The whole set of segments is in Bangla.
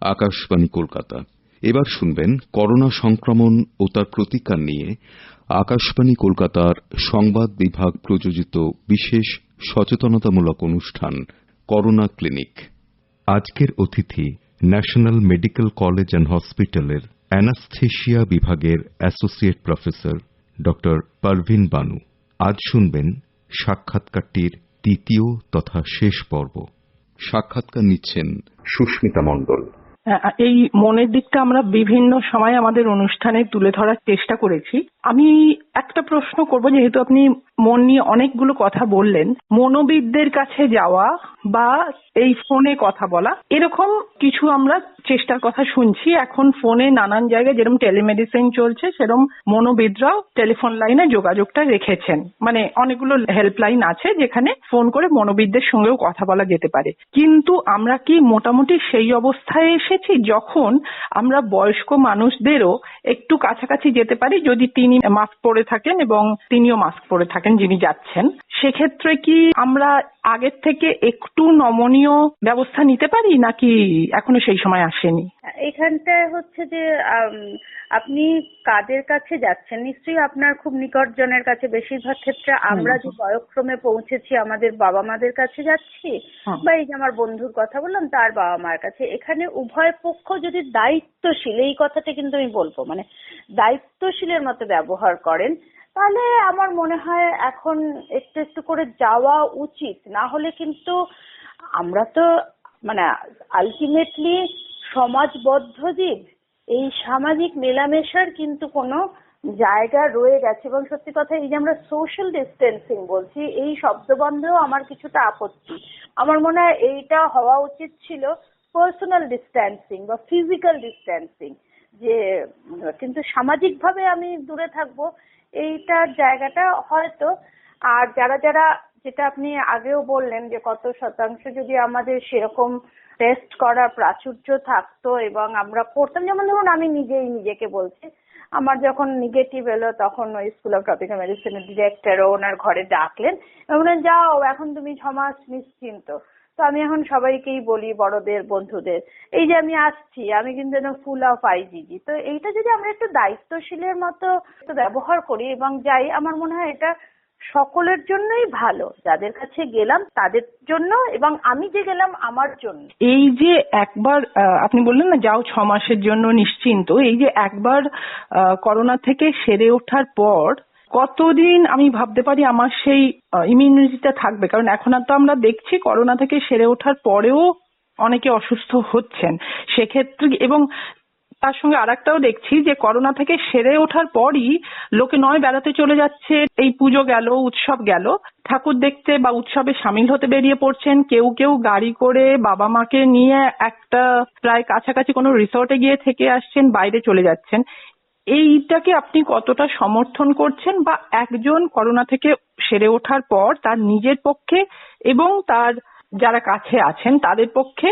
আকাশবাণী কলকাতা। এবার শুনবেন করোনা সংক্রমণ ও তার প্রতিকার নিয়ে আকাশবাণী কলকাতার সংবাদ বিভাগ প্রযোজিত বিশেষ সচেতনতামূলক অনুষ্ঠান করোনা ক্লিনিক। আজকের অতিথি ন্যাশনাল মেডিকেল কলেজ অ্যান্ড হসপিটালের অ্যানাস্থেশিয়া বিভাগের associate professor doctor Parvin Banu. আজ শুনবেন সাক্ষাৎকারটির তৃতীয় তথা শেষ পর্ব। সাক্ষাৎকার নিচ্ছেন সুস্মিতা মণ্ডল। এই মনের দিকটা আমরা বিভিন্ন সময় আমাদের অনুষ্ঠানে তুলে ধরার চেষ্টা করেছি। আমি একটা প্রশ্ন করব, যেহেতু আপনি মন নিয়ে অনেকগুলো কথা বললেন, মনোবিদদের কাছে যাওয়া বা এই ফোনে কথা বলা, এরকম কিছু আমরা চেষ্টার কথা শুনছি। এখন ফোনে নানান জায়গায় যেরকম টেলিমেডিসিন চলছে, সেরকম মনোবিদরাও টেলিফোন লাইনে যোগাযোগটা রেখেছেন। মানে অনেকগুলো হেল্পলাইন আছে যেখানে ফোন করে মনোবিদদের সঙ্গেও কথা বলা যেতে পারে। কিন্তু আমরা কি মোটামুটি সেই অবস্থায় এসেছি যখন আমরা বয়স্ক মানুষদেরও একটু কাছাকাছি যেতে পারি, যদি তিনি মাস্ক পরে থাকেন এবং তিনিও মাস্ক পরে থাকেন যিনি যাচ্ছেন? সেক্ষেত্রে কি আমরা আগের থেকে একটু নমনীয় ব্যবস্থা নিতে পারি, নাকি এখনো সেই সময় আসেনি? এখানটায় হচ্ছে যে আপনি কাদের কাছে যাচ্ছেন, নিশ্চয়ই আপনার খুব নিকটজনের কাছে। বেশিরভাগ ক্ষেত্রে আমরা যে বয়ঃক্রমে পৌঁছেছি আমাদের বাবা মাদের কাছে যাচ্ছি, বা এই যে আমার বন্ধুর কথা বললাম তার বাবা মার কাছে। এখানে উভয় পক্ষ যদি দায়িত্বশীল, এই কথাটা কিন্তু আমি বলবো, মানে দায়িত্বশীলের মতো ব্যবহার করেন, তাহলে আমার মনে হয় এখন একটু একটু করে যাওয়া উচিত। না হলে কিন্তু আমরা তো মানে আলটিমেটলি সমাজবদ্ধ জীব, এই সামাজিক মেলামেশার কিন্তু কোনো জায়গা রয়ে গেছে। এবং সত্যি কথা, এই যে আমরা সোশ্যাল ডিস্টেন্সিং বলছি, এই শব্দবন্ধেও আমার কিছুটা আপত্তি। আমার মনে হয় এইটা হওয়া উচিত ছিল পার্সোনাল ডিস্টেন্সিং বা ফিজিক্যাল ডিস্টেন্সিং, যে কিন্তু সামাজিকভাবে আমি দূরে থাকবো, এইটার জায়গাটা হয়তো। আর যারা যারা, যেটা আপনি আগেও বললেন যে কত শতাংশ যদি আমাদের সেরকম টেস্ট করার প্রাচুর্য থাকতো এবং আমরা করতাম, যেমন ধরুন আমি নিজেকে বলছি, আমার যখন নেগেটিভ এলো তখন ওই স্কুল অফ ট্রপিক্যাল মেডিসিনের ডিরেক্টরও ওনার ঘরে ডাকলেন এবং যাও এখন তুমি 6 মাস নিশ্চিন্ত। তো আমি এখন সবাইকেই বলি, বড়দের বন্ধুদের, এই যে আমি আসছি, আমি কিন্তু একদম ফুল অফ আইজিজি। তো এইটা যদি আমরা একটু দায়িত্বশীলের মতো ব্যবহার করি এবং যাই, আমার মনে হয় এটা সকলের জন্যই ভালো। যাদের কাছে গেলাম তাদের জন্য, এবং আমি যে গেলাম আমার জন্য। এই যে একবার আপনি বললেন না যাও 6 মাসের জন্য নিশ্চিন্ত, এই যে একবার করোনা থেকে সেরে ওঠার পর কতদিন আমি ভাবতে পারি আমার সেই ইমিউনিটিটা থাকবে? কারণ এখন আর তো আমরা দেখছি করোনা থেকে সেরে ওঠার পরেও অনেকে অসুস্থ হচ্ছেন। সেক্ষেত্রে এবং তার সঙ্গে আরেকটাও দেখছি যে করোনা থেকে সেরে ওঠার পরই লোকে নয় বেড়াতে চলে যাচ্ছে, এই পুজো গেল, উৎসব গেল, ঠাকুর দেখতে বা উৎসবে সামিল হতে বেরিয়ে পড়ছেন। কেউ কেউ গাড়ি করে বাবা মাকে নিয়ে একটা প্রায় কাছাকাছি কোনো রিসর্টে গিয়ে থেকে আসছেন, বাইরে চলে যাচ্ছেন। এইটাকে আপনি কতটা সমর্থন করছেন, বা একজন করোনা থেকে সেরে ওঠার পর তার নিজের পক্ষে এবং তার যারা কাছে আছেন তাদের পক্ষে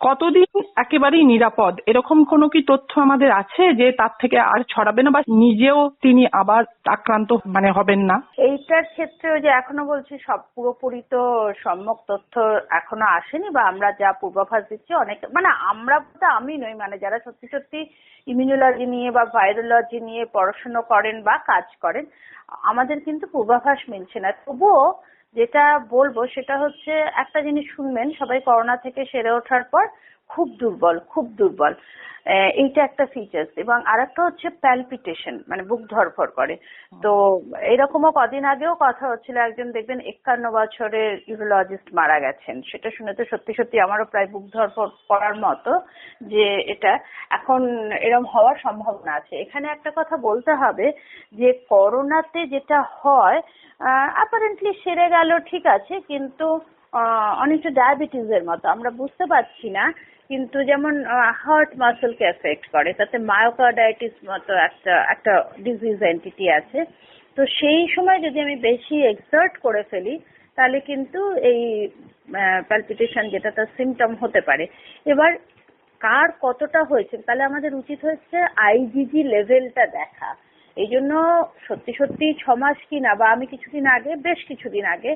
কতদিন একেবারেই নিরাপদ? এরকম কোনো কি তথ্য আমাদের আছে যে তার থেকে আর ছড়াবে না বা নিজেও তিনি আবার আক্রান্ত হবেন না? এইটার ক্ষেত্রে যে এখনো বলছি, সব পুরোপুরি তো সম্যক তথ্য এখনো আসেনি, বা আমরা যা পূর্বাভাস দিচ্ছি অনেক, আমরা তো আমি নই, যারা সত্যি সত্যি ইমিউনোলজি নিয়ে বা ভাইরোলজি নিয়ে পড়াশোনা করেন বা কাজ করেন, আমাদের কিন্তু পূর্বাভাস মিলছে না। তবুও যেটা বলবো সেটা হচ্ছে, একটা জিনিস শুনবেন, সবাই করোনা থেকে সেরে ওঠার পর খুব দুর্বল, খুব দুর্বল, এইটা একটা ফিচার্স। এবং আরেকটা হচ্ছে প্যালপিটেশন, বুক ধড়ফড় করে। তো এরকমও কদিন আগেও কথা হচ্ছিল, একজন দেখবেন 51 বছরের ইউরোলজিস্ট মারা গেছেন। সেটা শুনে তো সত্যি সত্যি আমারও প্রায় বুক ধড়ফড় করার মতো, যে এটা এখন এরকম হওয়ার সম্ভাবনা আছে। এখানে একটা কথা বলতে হবে যে করোনাতে যেটা হয়, অ্যাপারেন্টলি সেরে গেল, ঠিক আছে, কিন্তু অনেকটা ডায়াবেটিসের মতো আমরা বুঝতে পারছি না, কিন্তু যেমন হার্ট মাসেলকে এফেক্ট করে, তাতে মায়োকার্ডাইটিস মতো একটা ডিজিজ এন্টিটি আছে। তো সেই সময় যদি আমি বেশি এক্সার্ট করে ফেলি, তাহলে কিন্তু এই প্যালপিটেশন, যেটা তার সিমটম হতে পারে। এবার কার কতটা হয়েছে, তাহলে আমাদের উচিত হচ্ছে আইজিজি লেভেলটা দেখা। এই জন্য সত্যি সত্যি 6 মাস কিনা, বা আমি বেশ কিছুদিন আগে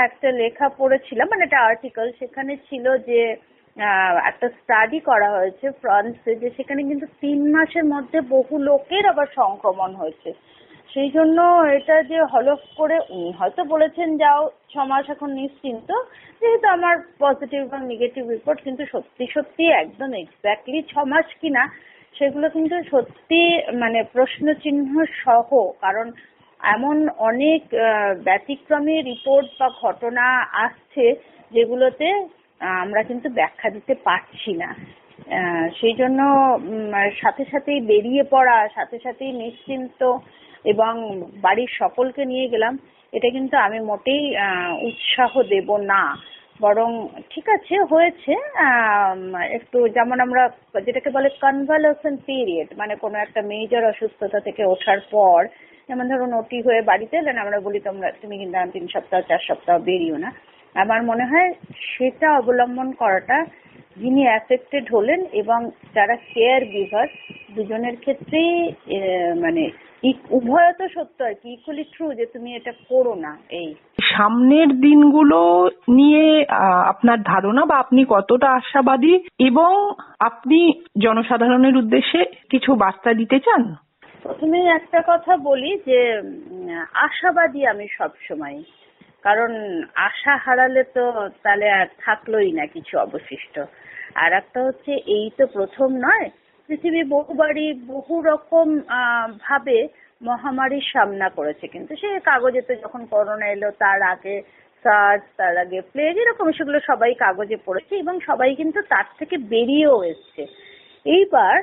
একটা লেখা পড়েছিলাম, একটা আর্টিকেল, সেখানে ছিল যে একটা স্টাডি করা হয়েছে ফ্রান্সে, যে সেখানে কিন্তু 3 মাসের মধ্যে বহু লোকের আবার সংক্রমণ হয়েছে। সেই জন্য এটা যে হলফ করে উনি হয়তো বলেছেন যাও 6 মাস এখন নিশ্চিন্ত, যেহেতু আমার পজিটিভ এবং নেগেটিভ রিপোর্ট, কিন্তু সত্যি সত্যি একদম এক্স্যাক্টলি 6 মাস কিনা সেগুলো কিন্তু সত্যি মানে প্রশ্নচিহ্ন সহ, কারণ এমন অনেক ব্যতিক্রমী রিপোর্ট বা ঘটনা আসছে যেগুলোতে আমরা কিন্তু ব্যাখ্যা দিতে পারছি না। সেই জন্য সাথে সাথেই বেরিয়ে পড়া, সাথে সাথেই নিশ্চিন্ত এবং বাড়ির সকলকে নিয়ে গেলাম, এটা কিন্তু আমি মোটেই উৎসাহ দেব না। বরং ঠিক আছে হয়েছে, একটু যেমন আমরা যেটাকে বলে কনভালসেন পিরিয়ড, মানে কোনো একটা মেজর অসুস্থতা থেকে ওঠার পর, যেমন ধরুন ওটি হয়ে বাড়িতে এলেন, আমরা বলি তুমি কিন্তু 3 সপ্তাহ 4 সপ্তাহ বেরিও না। আমার মনে হয় সেটা অবলম্বন করাটা, যিনি অ্যাফেক্টেড হলেন এবং যারা কেয়ার গিভার, দুজনের ক্ষেত্রেই মানে উভয় তো সত্য আর কি, ইকুয়ালি ট্রু যে তুমি এটা করো না। এই সামনের দিনগুলো নিয়ে আপনার ধারণা বা আপনি কতটা আশাবাদী, এবং আপনি জনসাধারণের উদ্দেশ্যে কিছু বার্তা দিতে চান? প্রথমে একটা কথা বলি যে আশাবাদী আমি সব সময়, কারণ আশা হারালে তো তাহলে আর থাকলোই না কিছু অবশিষ্ট। আর একটা হচ্ছে, এই তো প্রথম নয়, পৃথিবী বহুবারই বহু রকম ভাবে মহামারীর সামনা করেছে, কিন্তু সে কাগজে তো যখন করোনা এলো, তার আগে সার্স, তার আগে প্লেগ, এরকম সেগুলো সবাই কাগজে পড়েছে এবং সবাই কিন্তু তার থেকে বেরিয়েও এসছে। এইবার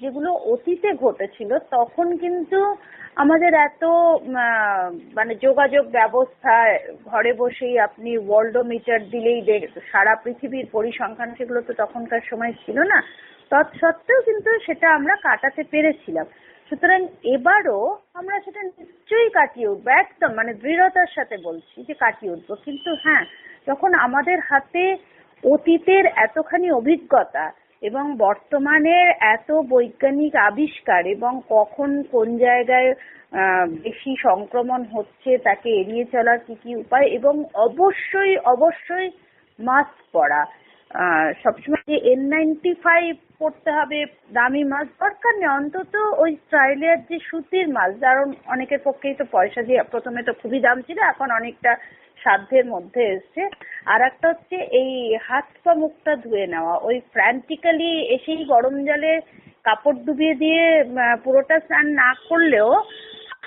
যেগুলো অতীতে ঘটেছিল তখন কিন্তু আমাদের এত মানে যোগাযোগ ব্যবস্থা, ঘরে বসেই আপনি ওয়ার্ল্ডোমিটার দিলেই সারা পৃথিবীর পরিসংখ্যান, সেগুলো তো তখনকার সময় ছিল না। তৎসত্ত্বেও কিন্তু সেটা আমরা কাটাতে পেরেছিলাম। সুতরাং এবারও আমরা সেটা নিশ্চয়ই কাটিয়ে উঠবো, একদম মানে দৃঢ়তার সাথে বলছি যে কাটিয়ে উঠবো। কিন্তু হ্যাঁ, যখন আমাদের হাতে অতীতের এতখানি অভিজ্ঞতা এবং বর্তমানের এত বৈজ্ঞানিক আবিষ্কার, এবং কখন কোন জায়গায় বেশি সংক্রমণ হচ্ছে, তাকে এড়িয়ে চলার কি কি উপায়, এবং অবশ্যই অবশ্যই মাস্ক পরা, সবসময় যে N95 পড়তে হবে দামি মাস্ক দরকার নেই, অন্তত ওই স্টাইলের যে সুতির মাস্ক, কারণ অনেকের পক্ষেই তো পয়সা দিয়ে, প্রথমে তো খুবই দাম ছিল, এখন অনেকটা সাধ্যের মধ্যে এসছে। আর একটা হচ্ছে এই হাত পা মুখটা ধুয়ে নেওয়া, ওই ফ্র্যান্টিক্যালি এসেই গরম জলে কাপড় ডুবিয়ে দিয়ে পুরোটা স্নান না করলেও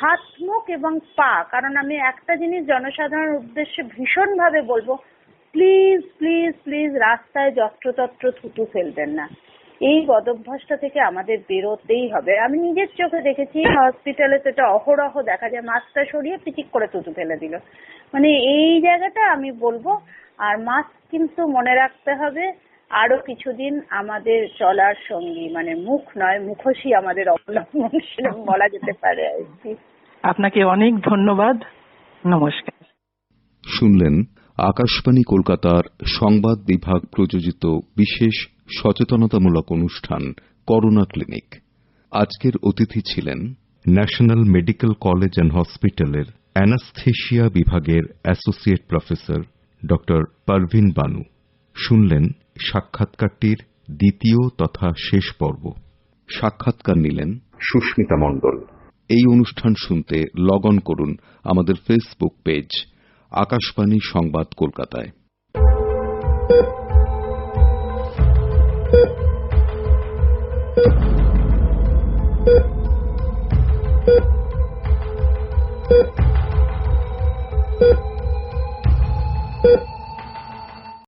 হাত মুখ এবং পা, কারণ আমি একটা জিনিস জনসাধারণের উদ্দেশ্যে ভীষণভাবে বলবো, প্লিজ প্লিজ প্লিজ রাস্তায় যত্রতত্র থুতু ফেলবেন না। এই বদভ্যাসটা থেকে আমাদের বেরোতেই হবে। আমি নিজের চোখে দেখেছি হসপিটালে তো এটা অহরহ দেখা যায়, মাস্কটা সরিয়ে পিচিক করে থুতু ফেলে দিল। মানে এই জায়গাটা আমি বলবো। আর মাস্ক কিন্তু মনে রাখতে হবে আরো কিছুদিন আমাদের চলার সঙ্গী, মানে মুখ নয় মুখোশই আমাদের অবলম্বন, সেরকম বলা যেতে পারে আর কি। আপনাকে অনেক ধন্যবাদ, নমস্কার। শুনলেন আকাশবাণী কলকাতার সংবাদ বিভাগ প্রযোজিত বিশেষ সচেতনতামূলক অনুষ্ঠান করোনা ক্লিনিক। আজকের অতিথি ছিলেন ন্যাশনাল মেডিকেল কলেজ অ্যান্ড হসপিটালের অ্যানাস্থেশিয়া বিভাগের associate professor doctor Parvin Banu. শুনলেন সাক্ষাৎকারটির দ্বিতীয় তথা শেষ পর্ব। সাক্ষাৎকার নিলেন সুস্মিতা মণ্ডল। এই অনুষ্ঠান শুনতে লগ অন করুন আমাদের ফেসবুক পেজ আকাশবাণী সংবাদ কলকাতায়।